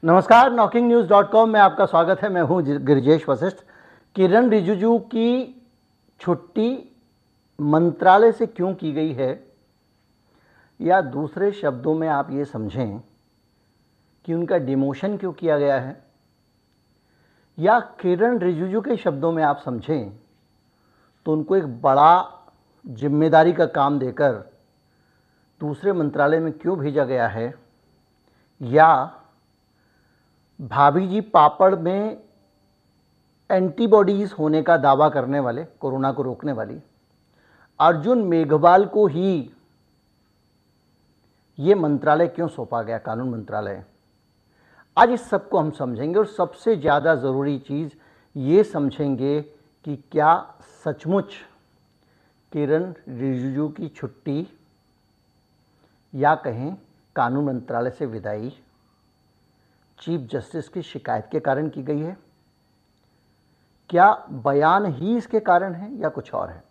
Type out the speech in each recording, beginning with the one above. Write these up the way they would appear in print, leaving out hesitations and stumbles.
नमस्कार, knocking-news.com में आपका स्वागत है। मैं हूं गिरिजेश वशिष्ठ। किरण रिजिजू की छुट्टी मंत्रालय से क्यों की गई है, या दूसरे शब्दों में आप ये समझें कि उनका डिमोशन क्यों किया गया है, या किरण रिजिजू के शब्दों में आप समझें तो उनको एक बड़ा जिम्मेदारी का काम देकर दूसरे मंत्रालय में क्यों भेजा गया है, या भाभी जी पापड़ में एंटीबॉडीज होने का दावा करने वाले, कोरोना को रोकने वाली अर्जुन मेघवाल को ही ये मंत्रालय क्यों सौंपा गया, कानून मंत्रालय। आज इस सब को हम समझेंगे और सबसे ज़्यादा ज़रूरी चीज़ ये समझेंगे कि क्या सचमुच किरण रिजिजू की छुट्टी या कहें कानून मंत्रालय से विदाई चीफ जस्टिस की शिकायत के कारण की गई है, क्या बयान ही इसके कारण है या कुछ और है।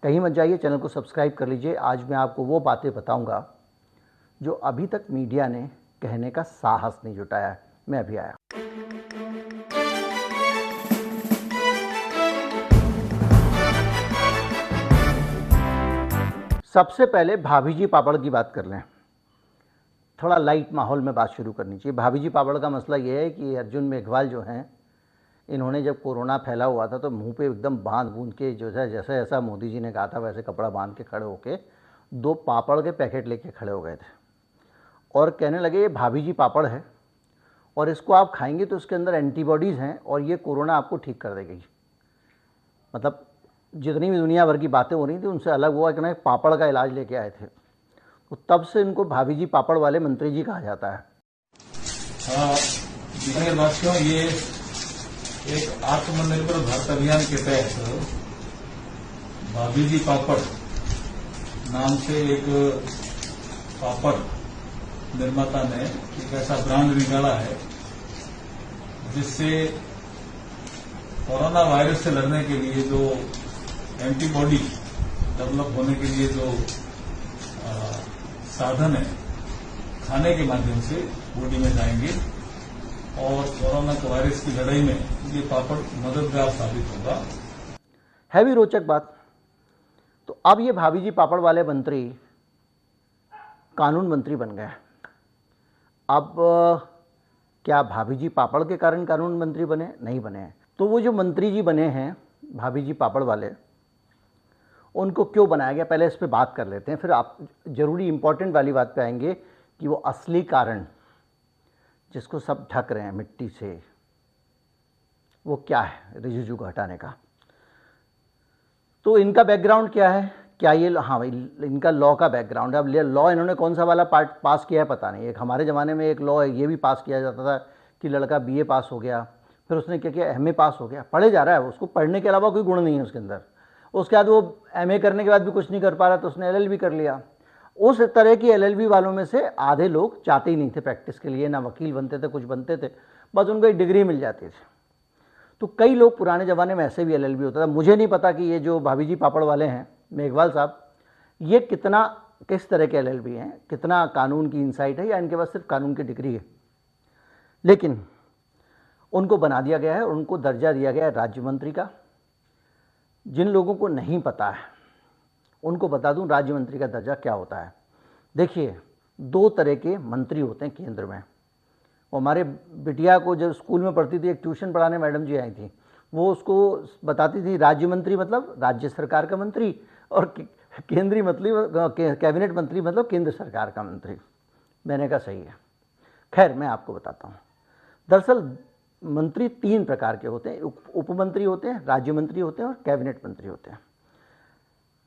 कहीं मत जाइए, चैनल को सब्सक्राइब कर लीजिए। आज मैं आपको वो बातें बताऊंगा जो अभी तक मीडिया ने कहने का साहस नहीं जुटाया है। मैं अभी आया। सबसे पहले भाभी जी पापड़ की बात कर लें। थोड़ा लाइट माहौल में बात शुरू करनी चाहिए। भाभी जी पापड़ का मसला ये है कि अर्जुन मेघवाल जो हैं, इन्होंने जब कोरोना फैला हुआ था तो मुंह पे एकदम बांध बूंद के, जो है जैसा जैसा मोदी जी ने कहा था वैसे कपड़ा बांध के खड़े होके 2 पापड़ के पैकेट लेके खड़े हो गए थे और कहने लगे ये भाभी जी पापड़ है और इसको आप खाएंगे तो इसके अंदर एंटीबॉडीज़ हैं और ये कोरोना आपको ठीक कर देगी। मतलब जितनी भी दुनिया भर की बातें हो रही थी उनसे अलग हुआ कि ना पापड़ का इलाज लेके आए थे। तो तब से इनको भाभी जी पापड़ वाले मंत्री जी कहा जाता है। बातों ये एक आत्मनिर्भर भारत अभियान के तहत भाभी जी पापड़ नाम से एक पापड़ निर्माता ने एक ऐसा ब्रांड निकाला है जिससे कोरोना वायरस से लड़ने के लिए जो एंटीबॉडी डेवलप होने के लिए जो साधन है, खाने के माध्यम से बॉडी में जाएंगे और कोरोना वायरस की लड़ाई में ये पापड़ मददगार साबित होगा। है भी रोचक बात। तो अब ये भाभी जी पापड़ वाले मंत्री कानून मंत्री बन गए। अब क्या भाभी जी पापड़ के कारण कानून मंत्री बने? नहीं बने। तो वो जो मंत्री जी बने हैं भाभी जी पापड़ वाले, उनको क्यों बनाया गया, पहले इस पे बात कर लेते हैं, फिर आप जरूरी इंपॉर्टेंट वाली बात पे आएंगे कि वो असली कारण जिसको सब ढक रहे हैं मिट्टी से, वो क्या है रिजिजू को हटाने का। तो इनका बैकग्राउंड क्या है, क्या ये इनका लॉ का बैकग्राउंड है। अब लॉ इन्होंने कौन सा वाला पार्ट पास किया है पता नहीं। एक हमारे ज़माने में एक लॉ ये भी पास किया जाता था कि लड़का BA पास हो गया, फिर उसने क्या किया, MA पास हो गया, पढ़े जा रहा है, उसको पढ़ने के अलावा कोई गुण नहीं है उसके अंदर। उसके बाद वो MA करने के बाद भी कुछ नहीं कर पा रहा तो उसने LLB कर लिया। उस तरह की LLB वालों में से आधे लोग चाहते ही नहीं थे प्रैक्टिस के लिए, ना वकील बनते थे, कुछ बनते थे, बस उनको एक डिग्री मिल जाती थी। तो कई लोग पुराने ज़माने में ऐसे भी LLB होता था। मुझे नहीं पता कि ये जो भाभी जी पापड़ वाले हैं मेघवाल साहब, ये किस तरह के LLB हैं, कितना कानून की इंसाइट है, या इनके पास सिर्फ कानून की डिग्री है। लेकिन उनको बना दिया गया है और उनको दर्जा दिया गया है राज्य मंत्री का। जिन लोगों को नहीं पता है उनको बता दूं राज्य मंत्री का दर्जा क्या होता है। देखिए, 2 तरह के मंत्री होते हैं केंद्र में। वो हमारे बिटिया को जब स्कूल में पढ़ती थी, एक ट्यूशन पढ़ाने मैडम जी आई थी, वो उसको बताती थी राज्य मंत्री मतलब राज्य सरकार का मंत्री, और केंद्रीय मतलब कैबिनेट मंत्री मतलब केंद्र सरकार का मंत्री। मैंने कहा सही है। खैर, मैं आपको बताता हूँ। दरअसल मंत्री 3 प्रकार के होते हैं। उप मंत्री होते हैं, राज्य मंत्री होते हैं और कैबिनेट मंत्री होते हैं।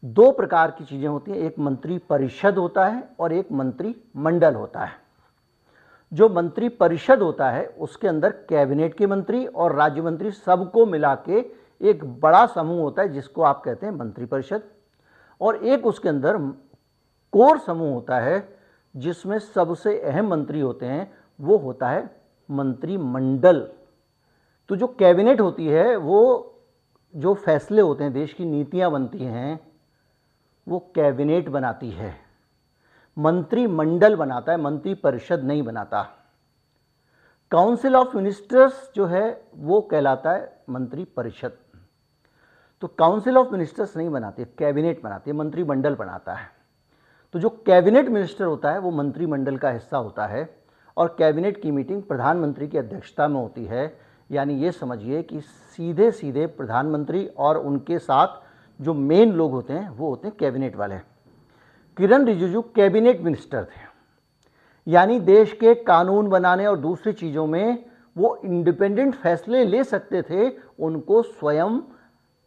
2 प्रकार की चीज़ें होती हैं, एक मंत्री परिषद होता है और एक मंत्री मंडल होता है। जो मंत्री परिषद होता है उसके अंदर कैबिनेट के मंत्री और राज्य मंत्री सबको मिला के एक बड़ा समूह होता है जिसको आप कहते हैं मंत्री परिषद, और एक उसके अंदर कोर समूह होता है जिसमें सबसे अहम मंत्री होते हैं, वो होता है मंत्रिमंडल। तो जो कैबिनेट होती है, वो जो फैसले होते हैं, देश की नीतियां बनती हैं, वो कैबिनेट बनाती है। मंत्रिमंडल बनाता है, मंत्री परिषद नहीं बनाता। काउंसिल ऑफ मिनिस्टर्स जो है वो कहलाता है मंत्री परिषद। तो काउंसिल ऑफ मिनिस्टर्स नहीं बनाती है, कैबिनेट बनाती है, मंत्रिमंडल बनाता है। तो जो कैबिनेट मिनिस्टर होता है वो मंत्रिमंडल का हिस्सा होता है और कैबिनेट की मीटिंग प्रधानमंत्री की अध्यक्षता में होती है। यानी ये समझिए कि सीधे सीधे प्रधानमंत्री और उनके साथ जो मेन लोग होते हैं वो होते हैं कैबिनेट वाले। किरण रिजिजू कैबिनेट मिनिस्टर थे, यानी देश के कानून बनाने और दूसरी चीज़ों में वो इंडिपेंडेंट फैसले ले सकते थे, उनको स्वयं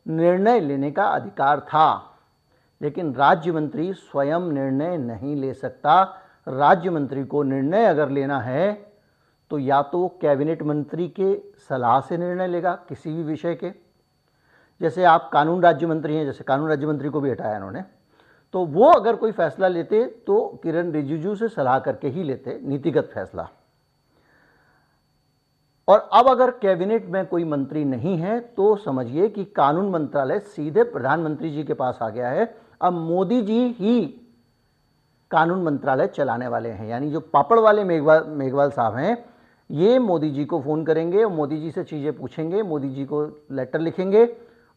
निर्णय लेने का अधिकार था। लेकिन राज्य मंत्री स्वयं निर्णय नहीं ले सकता। राज्य मंत्री को निर्णय अगर लेना है तो या तो कैबिनेट मंत्री के सलाह से निर्णय लेगा किसी भी विषय के, जैसे आप कानून राज्य मंत्री हैं, जैसे कानून राज्य मंत्री को भी हटाया इन्होंने, तो वो अगर कोई फैसला लेते तो किरण रिजिजू से सलाह करके ही लेते नीतिगत फैसला। और अब अगर कैबिनेट में कोई मंत्री नहीं है तो समझिए कि कानून मंत्रालय सीधे प्रधानमंत्री जी के पास आ गया है। अब मोदी जी ही कानून मंत्रालय चलाने वाले हैं, यानी जो पापड़ वाले मेघवाल साहब हैं ये मोदी जी को फ़ोन करेंगे और मोदी जी से चीज़ें पूछेंगे, मोदी जी को लेटर लिखेंगे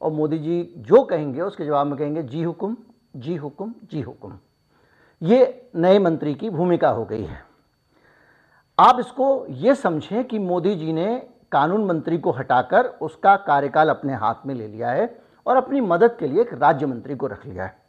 और मोदी जी जो कहेंगे उसके जवाब में कहेंगे जी हुकुम, जी हुकुम, जी हुकुम। ये नए मंत्री की भूमिका हो गई है। आप इसको ये समझें कि मोदी जी ने कानून मंत्री को हटाकर उसका कार्यकाल अपने हाथ में ले लिया है और अपनी मदद के लिए एक राज्य मंत्री को रख लिया है।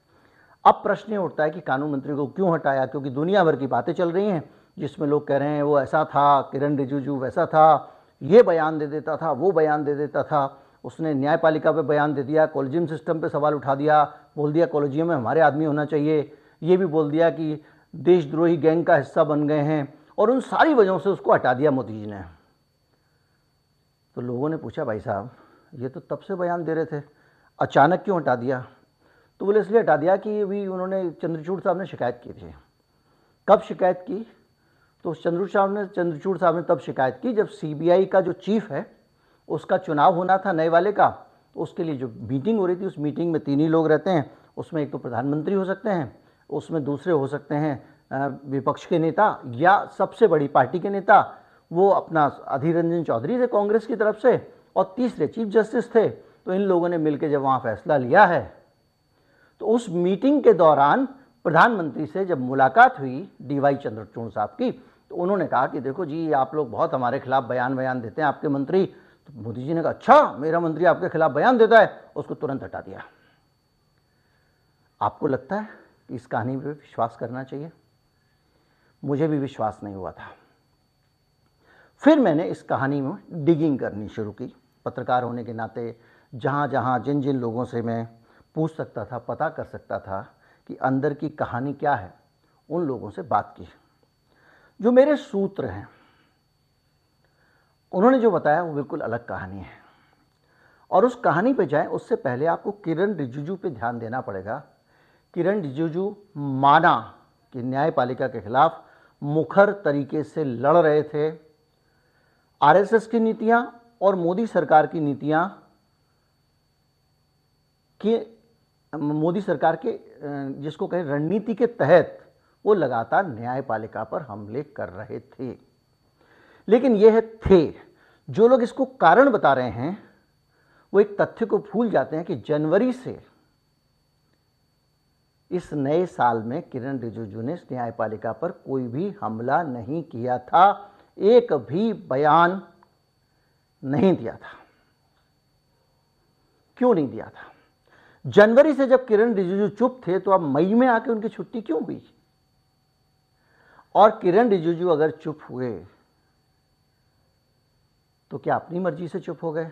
अब प्रश्न ये उठता है कि कानून मंत्री को क्यों हटाया, क्योंकि दुनिया भर की बातें चल रही हैं जिसमें लोग कह रहे हैं वो ऐसा था, किरण रिजिजू वैसा था, ये बयान दे देता था, वो बयान दे देता था, उसने न्यायपालिका पे बयान दे दिया, कॉलेजियम सिस्टम पे सवाल उठा दिया, बोल दिया कॉलेजियम में हमारे आदमी होना चाहिए, ये भी बोल दिया कि देशद्रोही गैंग का हिस्सा बन गए हैं, और उन सारी वजहों से उसको हटा दिया मोदी जी ने। तो लोगों ने पूछा भाई साहब ये तो तब से बयान दे रहे थे, अचानक क्यों हटा दिया? तो बोले इसलिए हटा दिया कि अभी उन्होंने चंद्रचूड़ साहब ने शिकायत की थी। कब शिकायत की? तो चंद्रचूड़ साहब ने तब शिकायत की जब सीबीआई का जो चीफ है उसका चुनाव होना था नए वाले का, तो उसके लिए जो मीटिंग हो रही थी उस मीटिंग में 3 ही लोग रहते हैं, उसमें एक तो प्रधानमंत्री हो सकते हैं, उसमें दूसरे हो सकते हैं विपक्ष के नेता या सबसे बड़ी पार्टी के नेता, वो अपना अधीर रंजन चौधरी थे कांग्रेस की तरफ से, और तीसरे चीफ जस्टिस थे। तो इन लोगों ने मिलकर जब वहाँ फैसला लिया है तो उस मीटिंग के दौरान प्रधानमंत्री से जब मुलाकात हुई डीवाई चंद्रचूड़ साहब की, तो उन्होंने कहा कि देखो जी आप लोग बहुत हमारे खिलाफ बयान देते हैं आपके मंत्री। तो मोदी जी ने कहा अच्छा मेरा मंत्री आपके खिलाफ बयान देता है, उसको तुरंत हटा दिया। आपको लगता है कि इस कहानी पे विश्वास करना चाहिए? मुझे भी विश्वास नहीं हुआ था। फिर मैंने इस कहानी में डिगिंग करनी शुरू की। पत्रकार होने के नाते जहाँ जहाँ जिन जिन लोगों से मैं पूछ सकता था, पता कर सकता था कि अंदर की कहानी क्या है, उन लोगों से बात की। जो मेरे सूत्र हैं उन्होंने जो बताया वो बिल्कुल अलग कहानी है। और उस कहानी पे जाएं उससे पहले आपको किरण रिजिजू पे ध्यान देना पड़ेगा। किरण रिजिजू माना कि न्यायपालिका के खिलाफ मुखर तरीके से लड़ रहे थे। आरएसएस की नीतियां और मोदी सरकार की नीतियां मोदी सरकार के जिसको कहें रणनीति के तहत वो लगातार न्यायपालिका पर हमले कर रहे थे। लेकिन यह थे, जो लोग इसको कारण बता रहे हैं वो एक तथ्य को भूल जाते हैं कि जनवरी से इस नए साल में किरण रिजिजू ने न्यायपालिका पर कोई भी हमला नहीं किया था, एक भी बयान नहीं दिया था। क्यों नहीं दिया था? जनवरी से जब किरण रिजिजू चुप थे तो अब मई में आके उनकी छुट्टी क्यों हुई? और किरण रिजिजू अगर चुप हुए तो क्या अपनी मर्जी से चुप हो गए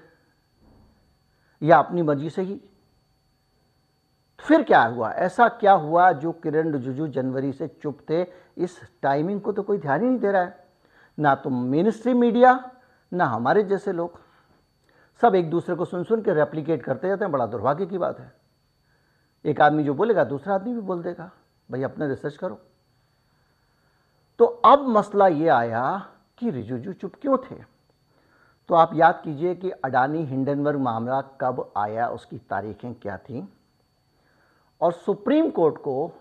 या अपनी मर्जी से ही? फिर क्या हुआ? ऐसा क्या हुआ जो किरण रिजिजू जनवरी से चुप थे? इस टाइमिंग को तो कोई ध्यान ही नहीं दे रहा है, ना तो मेन स्ट्रीम मीडिया ना हमारे जैसे लोग। सब एक दूसरे को सुन सुन के रेप्लिकेट करते जाते हैं। बड़ा दुर्भाग्य की बात है। एक आदमी जो बोलेगा दूसरा आदमी भी बोल देगा। भाई अपने रिसर्च करो। तो अब मसला ये आया कि रिजिजू चुप क्यों थे? तो आप याद कीजिए कि अडानी हिंडनबर्ग मामला कब आया, उसकी तारीखें क्या थी, और सुप्रीम कोर्ट को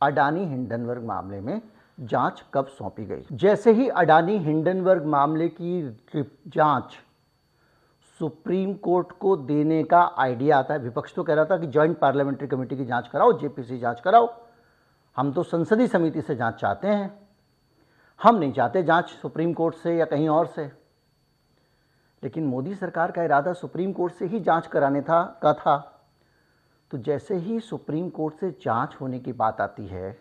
अडानी हिंडनबर्ग मामले में जांच कब सौंपी गई। जैसे ही अडानी हिंडनबर्ग मामले की जांच सुप्रीम कोर्ट को देने का आइडिया आता है, विपक्ष तो कह रहा था कि ज्वाइंट पार्लियामेंट्री कमेटी की जांच कराओ, जेपीसी जांच कराओ, हम तो संसदीय समिति से जांच चाहते हैं, हम नहीं चाहते जांच सुप्रीम कोर्ट से या कहीं और से। लेकिन मोदी सरकार का इरादा सुप्रीम कोर्ट से ही जांच कराने का था। तो जैसे ही सुप्रीम कोर्ट से जांच होने की बात आती है,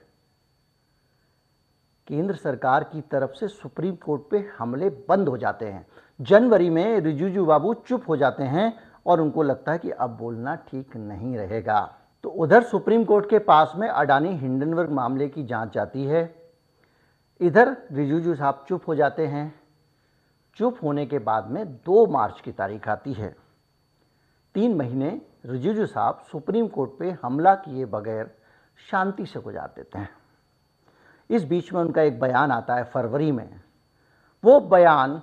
केंद्र सरकार की तरफ से सुप्रीम कोर्ट पे हमले बंद हो जाते हैं। जनवरी में रिजिजू बाबू चुप हो जाते हैं और उनको लगता है कि अब बोलना ठीक नहीं रहेगा। तो उधर सुप्रीम कोर्ट के पास में अडानी हिंडनबर्ग मामले की जांच जाती है, इधर रिजिजू साहब चुप हो जाते हैं। चुप होने के बाद में 2 मार्च की तारीख आती है। 3 महीने रिजिजू साहब सुप्रीम कोर्ट पे हमला किए बगैर शांति से गुजार देते हैं। इस बीच में उनका एक बयान आता है फरवरी में। वो बयान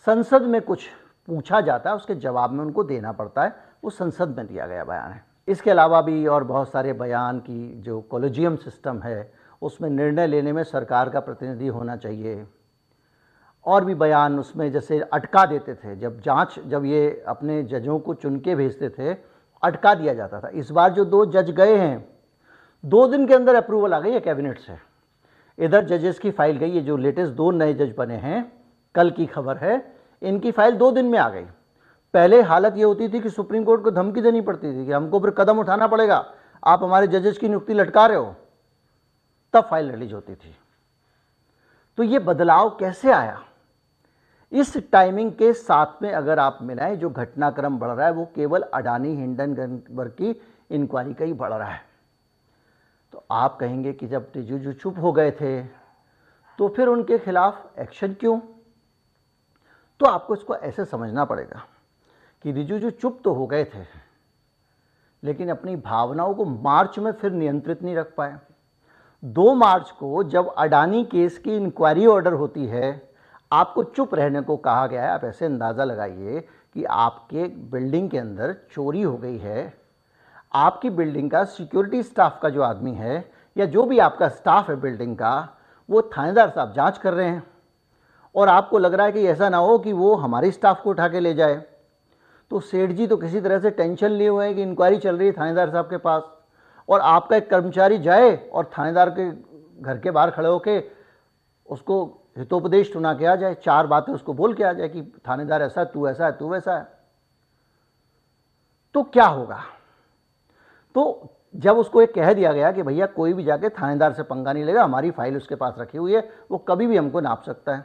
संसद में कुछ पूछा जाता है, उसके जवाब में उनको देना पड़ता है, वो संसद में दिया गया बयान है। इसके अलावा भी और बहुत सारे बयान की जो कॉलेजियम सिस्टम है उसमें निर्णय लेने में सरकार का प्रतिनिधि होना चाहिए, और भी बयान उसमें जैसे अटका देते थे, जब ये अपने जजों को चुन के भेजते थे अटका दिया जाता था। इस बार जो 2 जज गए हैं 2 दिन के अंदर अप्रूवल आ गई है कैबिनेट से। इधर जजेस की फाइल गई है, जो लेटेस्ट 2 नए जज बने हैं, कल की खबर है, इनकी फाइल 2 दिन में आ गई। पहले हालत ये होती थी कि सुप्रीम कोर्ट को धमकी देनी पड़ती थी कि हमको फिर कदम उठाना पड़ेगा, आप हमारे जजेस की नियुक्ति लटका रहे हो, तब फाइल रिलीज होती थी। तो ये बदलाव कैसे आया? इस टाइमिंग के साथ में अगर आप मिलाएं, जो घटनाक्रम बढ़ रहा है वो केवल अडानी हिंडनबर्ग की इंक्वायरी का ही बढ़ रहा है। तो आप कहेंगे कि जब रिजिजू चुप हो गए थे तो फिर उनके खिलाफ एक्शन क्यों? तो आपको इसको ऐसे समझना पड़ेगा कि रिजिजू चुप तो हो गए थे, लेकिन अपनी भावनाओं को मार्च में फिर नियंत्रित नहीं रख पाए। 2 मार्च को जब अडानी केस की इंक्वायरी ऑर्डर होती है, आपको चुप रहने को कहा गया है। आप ऐसे अंदाज़ा लगाइए कि आपके बिल्डिंग के अंदर चोरी हो गई है, आपकी बिल्डिंग का सिक्योरिटी स्टाफ का जो आदमी है या जो भी आपका स्टाफ है बिल्डिंग का, वो थानेदार साहब जांच कर रहे हैं और आपको लग रहा है कि ऐसा ना हो कि वो हमारे स्टाफ को उठा के ले जाए। तो सेठ जी तो किसी तरह से टेंशन लिए हुए हैं कि इंक्वायरी चल रही है थानेदार साहब के पास, और आपका एक कर्मचारी जाए और थानेदार के घर के बाहर खड़े होके उसको हितोपदेश सुना के आ जाए, 4 बातें उसको बोल के आ जाए कि थानेदार ऐसा, तू ऐसा है, तू वैसा है। तो क्या होगा? तो जब उसको एक कह दिया गया कि भैया कोई भी जाके थानेदार से पंगा नहीं लेगा, हमारी फाइल उसके पास रखी हुई है, वो कभी भी हमको नाप सकता है,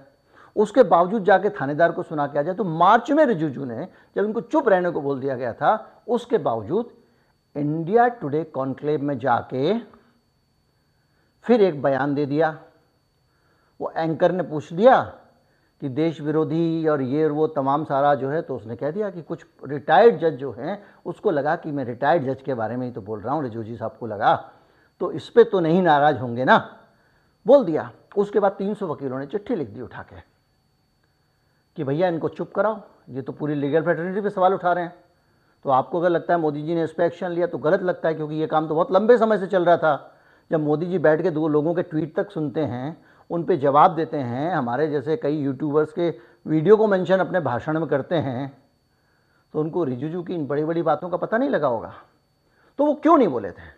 उसके बावजूद जाके थानेदार को सुना के आ जाए। तो मार्च में रिजिजू ने जब इनको चुप रहने को बोल दिया गया था, उसके बावजूद इंडिया टुडे कॉन्क्लेव में जाके फिर एक बयान दे दिया। वो एंकर ने पूछ दिया कि देश विरोधी और ये और वो तमाम सारा जो है, तो उसने कह दिया कि कुछ रिटायर्ड जज जो हैं उसको लगा कि मैं रिटायर्ड जज के बारे में ही तो बोल रहा हूँ, रिजिजू साहब को लगा, तो इस पर तो नहीं नाराज होंगे ना, बोल दिया। उसके बाद 300 वकीलों ने चिट्ठी लिख दी उठा के कि भैया इनको चुप कराओ, ये तो पूरी लीगल फ्रेटर्निटी पे सवाल उठा रहे हैं। तो आपको अगर लगता है मोदी जी ने इस पर एक्शन लिया तो गलत लगता है, क्योंकि ये काम तो बहुत लंबे समय से चल रहा था। जब मोदी जी बैठ के 2 लोगों के ट्वीट तक सुनते हैं, उन पे जवाब देते हैं, हमारे जैसे कई यूट्यूबर्स के वीडियो को मेंशन अपने भाषण में करते हैं, तो उनको रिजिजू की इन बड़ी बड़ी बातों का पता नहीं लगा होगा। तो वो क्यों नहीं बोले थे?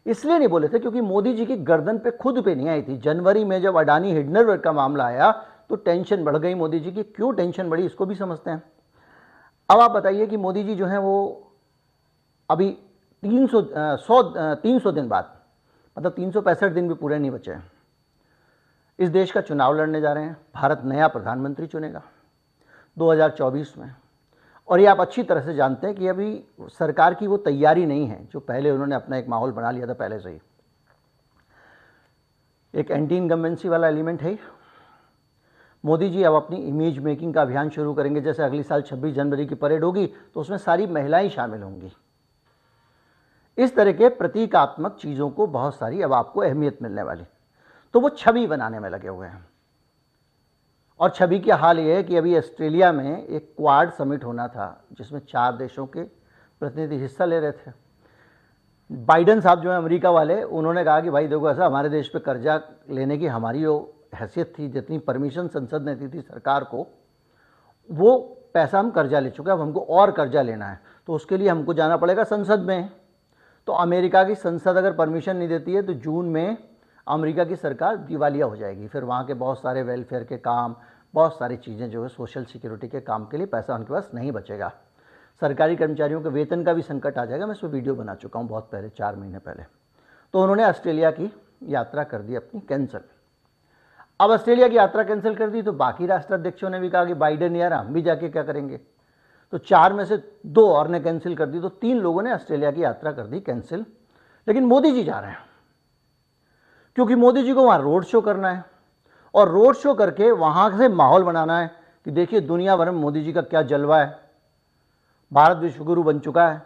इसलिए नहीं बोले थे क्योंकि मोदी जी की गर्दन पे खुद पे नहीं आई थी। जनवरी में जब अडानी हिंडनबर्ग का मामला आया तो टेंशन बढ़ गई मोदी जी की। क्यों टेंशन बढ़ी इसको भी समझते हैं। अब आप बताइए कि मोदी जी जो हैं वो अभी 300 दिन बाद, मतलब 365 दिन भी पूरे नहीं बचे हैं, इस देश का चुनाव लड़ने जा रहे हैं। भारत नया प्रधानमंत्री चुनेगा 2024 में, और ये आप अच्छी तरह से जानते हैं कि अभी सरकार की वो तैयारी नहीं है जो पहले उन्होंने अपना एक माहौल बना लिया था पहले से ही। एक एंटी इनकम्बेंसी वाला एलिमेंट है। मोदी जी अब अपनी इमेज मेकिंग का अभियान शुरू करेंगे। जैसे अगली साल 26 जनवरी की परेड होगी तो उसमें सारी महिलाएं शामिल होंगी। इस तरह के प्रतीकात्मक चीज़ों को बहुत सारी अब आपको अहमियत मिलने वाली, तो वो छवि बनाने में लगे हुए हैं। और छवि का हाल ये है कि अभी ऑस्ट्रेलिया में एक क्वाड समिट होना था जिसमें 4 देशों के प्रतिनिधि हिस्सा ले रहे थे। बाइडन साहब जो है अमेरिका वाले, उन्होंने कहा कि भाई देखो ऐसा हमारे देश पे कर्जा लेने की हमारी जो हैसियत थी, जितनी परमिशन संसद ने दी थी सरकार को, वो पैसा हम कर्जा ले चुके हैं, अब हमको और कर्जा लेना है, तो उसके लिए हमको जाना पड़ेगा संसद में। तो अमेरिका की संसद अगर परमिशन नहीं देती है तो जून में अमेरिका की सरकार दिवालिया हो जाएगी। फिर वहाँ के बहुत सारे वेलफेयर के काम, बहुत सारी चीज़ें जो है सोशल सिक्योरिटी के काम के लिए पैसा उनके पास नहीं बचेगा। सरकारी कर्मचारियों के वेतन का भी संकट आ जाएगा। मैं इस पर वीडियो बना चुका हूँ बहुत पहले, 4 महीने पहले। तो उन्होंने ऑस्ट्रेलिया की यात्रा कर दी अपनी कैंसिल। अब ऑस्ट्रेलिया की यात्रा कैंसिल कर दी तो बाकी राष्ट्राध्यक्षों ने भी कहा कि बाइडेन यार हम भी जाके क्या करेंगे, तो 4 में से 2 और ने कैंसिल कर दी, तो 3 लोगों ने ऑस्ट्रेलिया की यात्रा कर दी कैंसिल। लेकिन मोदी जी जा रहे हैं, क्योंकि मोदी जी को वहाँ रोड शो करना है और रोड शो करके वहाँ से माहौल बनाना है कि देखिए दुनिया भर में मोदी जी का क्या जलवा है, भारत विश्वगुरु बन चुका है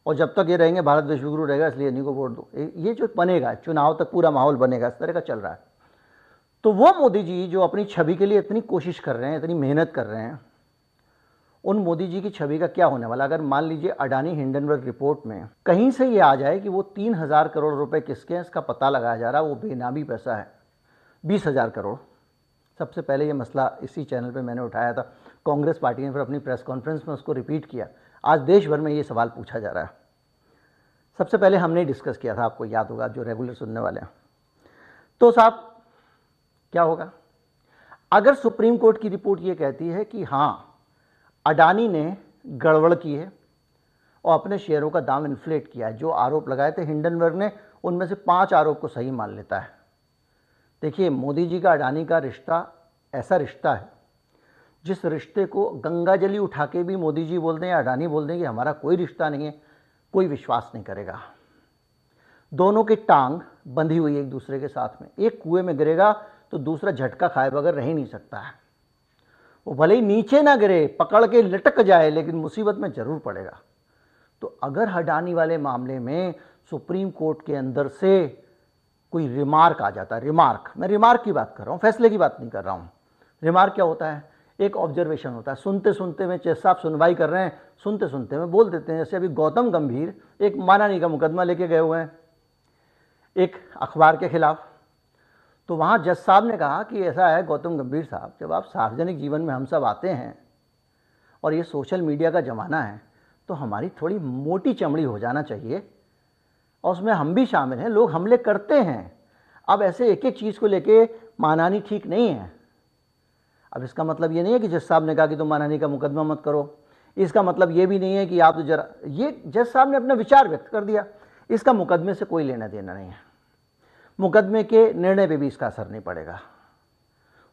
और जब तक ये रहेंगे भारत विश्वगुरु रहेगा, इसलिए इन्हीं को वोट दो। ये जो बनेगा चुनाव तक पूरा माहौल बनेगा, इस तरह का चल रहा है। तो वो मोदी जी जो अपनी छवि के लिए इतनी कोशिश कर रहे हैं, इतनी मेहनत कर रहे हैं, उन मोदी जी की छवि का क्या होने वाला? अगर मान लीजिए अडानी हिंडनबर्ग रिपोर्ट में कहीं से ये आ जाए कि वो 3,000 करोड़ रुपए किसके हैं, इसका पता लगाया जा रहा है, वो बेनामी पैसा है 20,000 करोड़। सबसे पहले ये मसला इसी चैनल पे मैंने उठाया था, कांग्रेस पार्टी ने फिर अपनी प्रेस कॉन्फ्रेंस में उसको रिपीट किया। आज देश भर में ये सवाल पूछा जा रहा है। सबसे पहले हमने डिस्कस किया था, आपको याद होगा जो रेगुलर सुनने वाले हैं। तो साहब क्या होगा अगर सुप्रीम कोर्ट की रिपोर्ट ये कहती है कि हाँ अडानी ने गड़बड़ की है और अपने शेयरों का दाम इन्फ्लेट किया है, जो आरोप लगाए थे हिंडनबर्ग ने, उनमें से 5 आरोप को सही मान लेता है। देखिए मोदी जी का अडानी का रिश्ता ऐसा रिश्ता है जिस रिश्ते को गंगा जली उठा के भी मोदी जी बोल दें या अडानी बोल दें कि हमारा कोई रिश्ता नहीं है, कोई विश्वास नहीं करेगा। दोनों की टांग बंधी हुई है एक दूसरे के साथ में, एक कुएं में गिरेगा तो दूसरा झटका खाए बगैर रह ही नहीं सकता है। वो भले ही नीचे ना गिरे, पकड़ के लटक जाए, लेकिन मुसीबत में जरूर पड़ेगा। तो अगर अडानी वाले मामले में सुप्रीम कोर्ट के अंदर से कोई रिमार्क आ जाता है, रिमार्क, मैं रिमार्क की बात कर रहा हूँ, फैसले की बात नहीं कर रहा हूँ। रिमार्क क्या होता है? एक ऑब्जर्वेशन होता है, सुनते सुनते में जैसे आप सुनवाई कर रहे हैं, सुनते सुनते में बोल देते हैं। जैसे अभी गौतम गंभीर एक मानहानि का मुकदमा लेके गए हुए हैं एक अखबार के खिलाफ, तो वहाँ जज साहब ने कहा कि ऐसा है गौतम गंभीर साहब, जब आप सार्वजनिक जीवन में हम सब आते हैं और ये सोशल मीडिया का ज़माना है, तो हमारी थोड़ी मोटी चमड़ी हो जाना चाहिए और उसमें हम भी शामिल हैं, लोग हमले करते हैं। अब ऐसे एक एक चीज़ को लेके मानहानि ठीक नहीं है। अब इसका मतलब ये नहीं है कि जज साहब ने कहा कि तुम मानहानि का मुकदमा मत करो, इसका मतलब ये भी नहीं है कि आप तो जरा, ये जज साहब ने अपना विचार व्यक्त कर दिया, इसका मुकदमे से कोई लेना देना नहीं है, मुकदमे के निर्णय पे भी इसका असर नहीं पड़ेगा।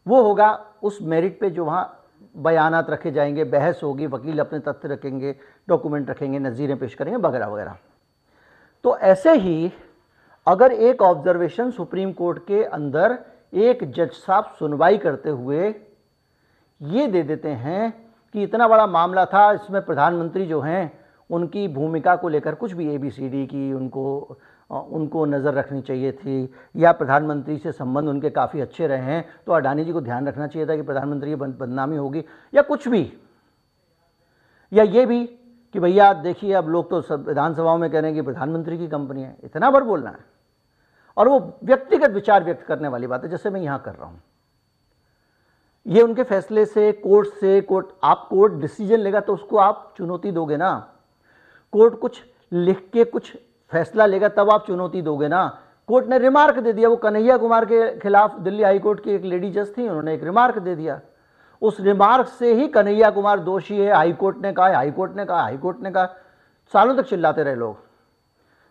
वो होगा उस मेरिट पे जो वहाँ बयानात रखे जाएंगे, बहस होगी, वकील अपने तथ्य रखेंगे, डॉक्यूमेंट रखेंगे, नज़ीरें पेश करेंगे वगैरह वगैरह। तो ऐसे ही अगर एक ऑब्जर्वेशन सुप्रीम कोर्ट के अंदर एक जज साहब सुनवाई करते हुए ये दे देते हैं कि इतना बड़ा मामला था, इसमें प्रधानमंत्री जो हैं उनकी भूमिका को लेकर कुछ भी ABCD की उनको नज़र रखनी चाहिए थी, या प्रधानमंत्री से संबंध उनके काफ़ी अच्छे रहे हैं तो अडानी जी को ध्यान रखना चाहिए था कि प्रधानमंत्री की बदनामी होगी, या कुछ भी, या ये भी कि भैया देखिए अब लोग तो विधानसभाओं में कह रहे हैं कि प्रधानमंत्री की कंपनी है, इतना बार बोलना है। और वो व्यक्तिगत विचार व्यक्त करने वाली बात है, जैसे मैं यहाँ कर रहा हूँ। ये उनके फैसले से, आप कोर्ट डिसीजन लेगा तो उसको आप चुनौती दोगे ना। कोर्ट कुछ लिख के कुछ फैसला लेगा तब आप चुनौती दोगे ना। कोर्ट ने रिमार्क दे दिया, वो कन्हैया कुमार के खिलाफ दिल्ली हाई कोर्ट की एक लेडी जज थी, उन्होंने एक रिमार्क दे दिया, उस रिमार्क से ही कन्हैया कुमार दोषी है, हाईकोर्ट ने कहा, हाईकोर्ट ने कहा, हाईकोर्ट ने कहा, सालों तक चिल्लाते रहे लोग।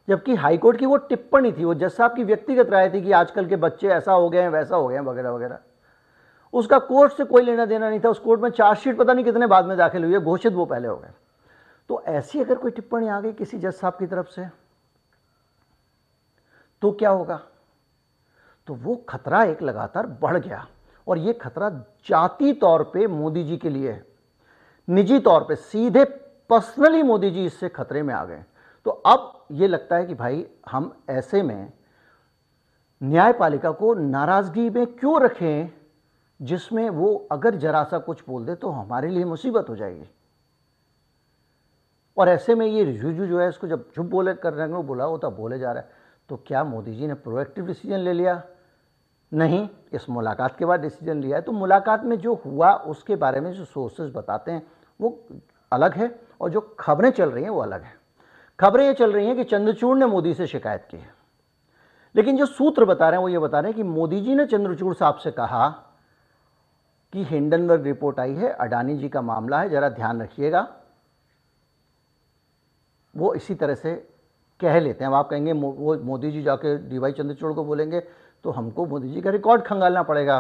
जबकि हाईकोर्ट की वो टिप्पणी थी, वो जज साहब की व्यक्तिगत राय थी कि आजकल के बच्चे ऐसा हो गए हैं, वैसा हो गए हैं वगैरह वगैरह। उसका कोर्ट से कोई लेना देना नहीं था। उस कोर्ट में चार्जशीट पता नहीं कितने बाद में दाखिल हुई है, घोषित वो पहले हो गए। तो ऐसी अगर कोई टिप्पणी आ गई किसी जज साहब की तरफ से तो क्या होगा? तो वो खतरा एक लगातार बढ़ गया, और ये खतरा जाती तौर पे मोदी जी के लिए है, निजी तौर पे सीधे पर्सनली मोदी जी इससे खतरे में आ गए। तो अब ये लगता है कि भाई हम ऐसे में न्यायपालिका को नाराजगी में क्यों रखें जिसमें वो अगर जरा सा कुछ बोल दे तो हमारे लिए मुसीबत हो जाएगी। और ऐसे में ये रिजिजू जो है इसको जब चुप बोले कर रहे हैं, बोला होता बोले जा रहा है, तो क्या मोदी जी ने प्रोएक्टिव डिसीजन ले लिया? नहीं, इस मुलाकात के बाद डिसीजन लिया है। तो मुलाकात में जो हुआ उसके बारे में जो सोर्सेज बताते हैं वो अलग है और जो खबरें चल रही हैं वो अलग है। खबरें ये चल रही हैं कि चंद्रचूड़ ने मोदी से शिकायत की है, लेकिन जो सूत्र बता रहे हैं वो ये बता रहे हैं कि मोदी जी ने चंद्रचूड़ साहब से कहा कि हिंडनबर्ग रिपोर्ट आई है, अडानी जी का मामला है, जरा ध्यान रखिएगा। वो इसी तरह से कह लेते हैं। अब आप कहेंगे वो मोदी जी जाके डीवाई चंद्रचूड़ को बोलेंगे तो हमको मोदी जी का रिकॉर्ड खंगालना पड़ेगा।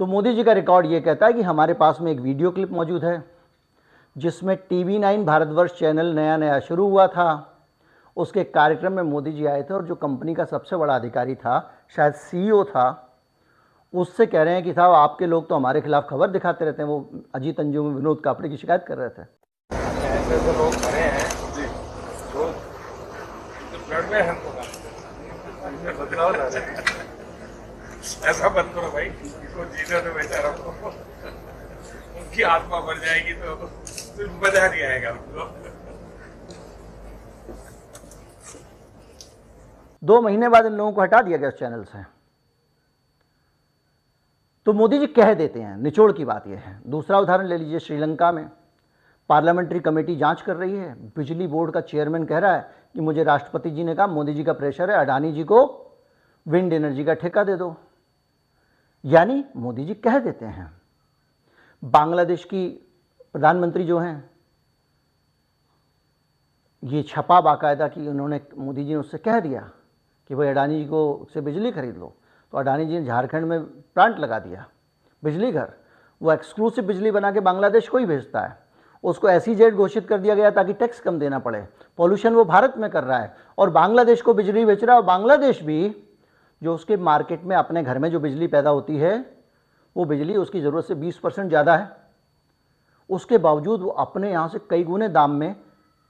तो मोदी जी का रिकॉर्ड ये कहता है कि हमारे पास में एक वीडियो क्लिप मौजूद है जिसमें TV9 भारतवर्ष चैनल नया नया शुरू हुआ था, उसके कार्यक्रम में मोदी जी आए थे और जो कंपनी का सबसे बड़ा अधिकारी था, शायद CEO था, उससे कह रहे हैं कि साहब आपके लोग तो हमारे खिलाफ खबर दिखाते रहते हैं। वो अजीत अंजुम में विनोद कापड़े की शिकायत कर रहे थे। ऐसे तो लोग खड़े हैं जो ब्लड में हमको बदलाव ला रहे हैं। ऐसा मत करो भाई, इसको जीने तो बेचारा को उनकी आत्मा मर जाएगी तो मजा नहीं आएगा उनको। 2 महीने बाद इन लोगों को हटा दिया गया उस चैनल से। तो मोदी जी कह देते हैं, निचोड़ की बात यह है। दूसरा उदाहरण ले लीजिए, श्रीलंका में पार्लियामेंट्री कमेटी जांच कर रही है। बिजली बोर्ड का चेयरमैन कह रहा है कि मुझे राष्ट्रपति जी ने कहा मोदी जी का प्रेशर है, अडानी जी को विंड एनर्जी का ठेका दे दो। यानी मोदी जी कह देते हैं। बांग्लादेश की प्रधानमंत्री जो हैं, ये छपा बाकायदा कि उन्होंने, मोदी जी ने उससे कह दिया कि भाई अडानी जी को से बिजली खरीद लो। तो अडानी जी ने झारखंड में प्लांट लगा दिया, बिजली घर। वो एक्सक्लूसिव बिजली बना के बांग्लादेश को ही भेजता है। उसको SEZ घोषित कर दिया गया ताकि टैक्स कम देना पड़े। पॉल्यूशन वो भारत में कर रहा है और बांग्लादेश को बिजली बेच रहा है। और बांग्लादेश भी जो उसके मार्केट में अपने घर में जो बिजली पैदा होती है वो बिजली उसकी ज़रूरत से 20% ज़्यादा है, उसके बावजूद वो अपने यहाँ से कई गुने दाम में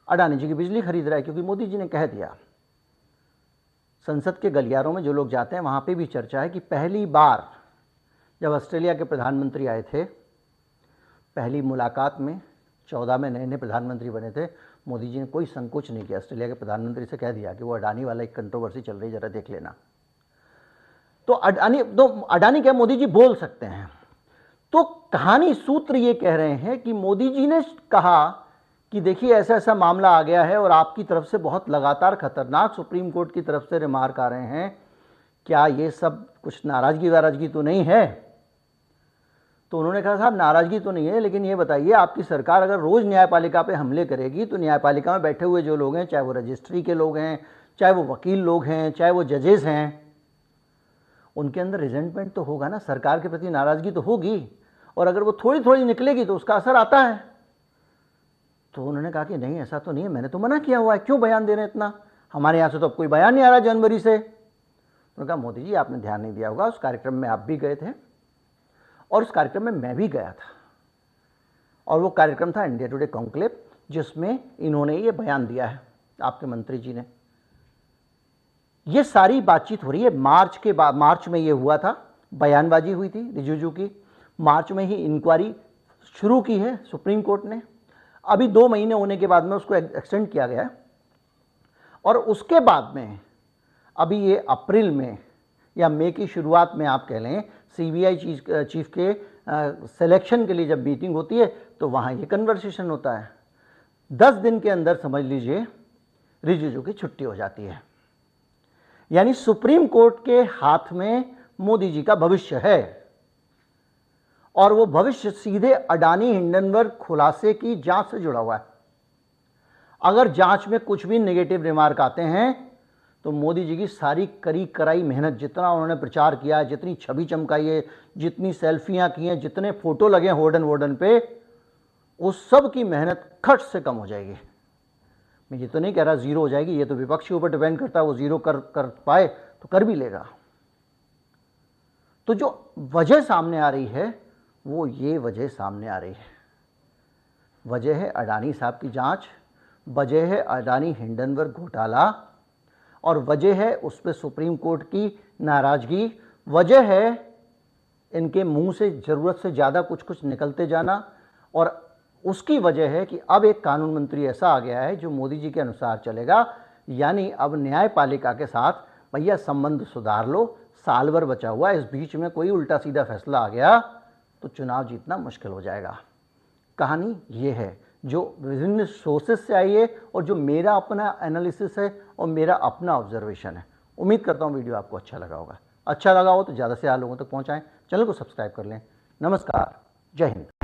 अडानी जी की बिजली खरीद रहा है, क्योंकि मोदी जी ने कह दिया। संसद के गलियारों में जो लोग जाते हैं वहाँ पे भी चर्चा है कि पहली बार जब ऑस्ट्रेलिया के प्रधानमंत्री आए थे, पहली मुलाकात में 14 में नए नए प्रधानमंत्री बने थे, मोदी जी ने कोई संकोच नहीं किया, ऑस्ट्रेलिया के प्रधानमंत्री से कह दिया कि वो अडानी वाला एक कंट्रोवर्सी चल रही है, जरा देख लेना। तो अडानी क्या मोदी जी बोल सकते हैं। तो कहानी सूत्र ये कह रहे हैं कि मोदी जी ने कहा कि देखिए ऐसा ऐसा मामला आ गया है और आपकी तरफ से बहुत लगातार खतरनाक सुप्रीम कोर्ट की तरफ से रिमार्क आ रहे हैं, क्या ये सब कुछ नाराजगी वाराजगी तो नहीं है? तो उन्होंने कहा साहब नाराजगी तो नहीं है, लेकिन ये बताइए आपकी सरकार अगर रोज न्यायपालिका पे हमले करेगी तो न्यायपालिका में बैठे हुए जो लोग हैं, चाहे वो रजिस्ट्री के लोग हैं, चाहे वो वकील लोग हैं, चाहे वो जजेस हैं, उनके अंदर रिजेंटमेंट तो होगा ना, सरकार के प्रति नाराजगी तो होगी। और अगर वो थोड़ी थोड़ी निकलेगी तो उसका असर आता है। तो उन्होंने कहा कि नहीं ऐसा तो नहीं है, मैंने तो मना किया हुआ है, क्यों बयान दे रहे हैं इतना, हमारे यहाँ से तो अब कोई बयान नहीं आ रहा जनवरी से। उन्होंने कहा मोदी जी आपने ध्यान नहीं दिया होगा, उस कार्यक्रम में आप भी गए थे और उस कार्यक्रम में मैं भी गया था, और वो कार्यक्रम था इंडिया टुडे कॉन्क्लेव, जिसमें इन्होंने ये बयान दिया है, आपके मंत्री जी ने। ये सारी बातचीत हो रही है मार्च में ये हुआ था, बयानबाजी हुई थी रिजिजू की। मार्च में ही इंक्वायरी शुरू की है सुप्रीम कोर्ट ने। अभी 2 महीने होने के बाद में उसको एक्सटेंड किया गया है और उसके बाद में अभी ये अप्रैल में या मई की शुरुआत में आप कह लें, CBI चीफ के सिलेक्शन के लिए जब मीटिंग होती है तो वहाँ ये कन्वर्सेशन होता है। 10 दिन के अंदर समझ लीजिए रिजिजू की छुट्टी हो जाती है। यानी सुप्रीम कोर्ट के हाथ में मोदी जी का भविष्य है और वो भविष्य सीधे अडानी हिंडनबर्ग खुलासे की जांच से जुड़ा हुआ है। अगर जांच में कुछ भी नेगेटिव रिमार्क आते हैं तो मोदी जी की सारी करी कराई मेहनत, जितना उन्होंने प्रचार किया है, जितनी छवि चमकाई है, जितनी सेल्फियां की हैं, जितने फोटो लगे होर्डन पे, उस सब की मेहनत खट से कम हो जाएगी। मैं ये तो नहीं कह रहा जीरो हो जाएगी, ये तो विपक्ष के ऊपर डिपेंड करता है, वो जीरो कर पाए तो कर भी लेगा। तो जो वजह सामने आ रही है वो ये वजह सामने आ रही है, वजह है अडानी साहब की जांच, वजह है अडानी हिंडनबर्ग घोटाला, और वजह है उस पर सुप्रीम कोर्ट की नाराजगी, वजह है इनके मुंह से ज़रूरत से ज़्यादा कुछ निकलते जाना और उसकी वजह है कि अब एक कानून मंत्री ऐसा आ गया है जो मोदी जी के अनुसार चलेगा, यानी अब न्यायपालिका के साथ भैया संबंध सुधार लो, साल भर बचा हुआ है, इस बीच में कोई उल्टा सीधा फैसला आ गया तो चुनाव जीतना मुश्किल हो जाएगा। कहानी ये है जो विभिन्न सोर्सेस से आई है और जो मेरा अपना एनालिसिस है और मेरा अपना ऑब्जर्वेशन है। उम्मीद करता हूँ वीडियो आपको अच्छा लगा होगा। अच्छा लगा हो तो ज़्यादा से ज़्यादा लोगों तक पहुँचाएं, चैनल को सब्सक्राइब कर लें। नमस्कार, जय हिंद।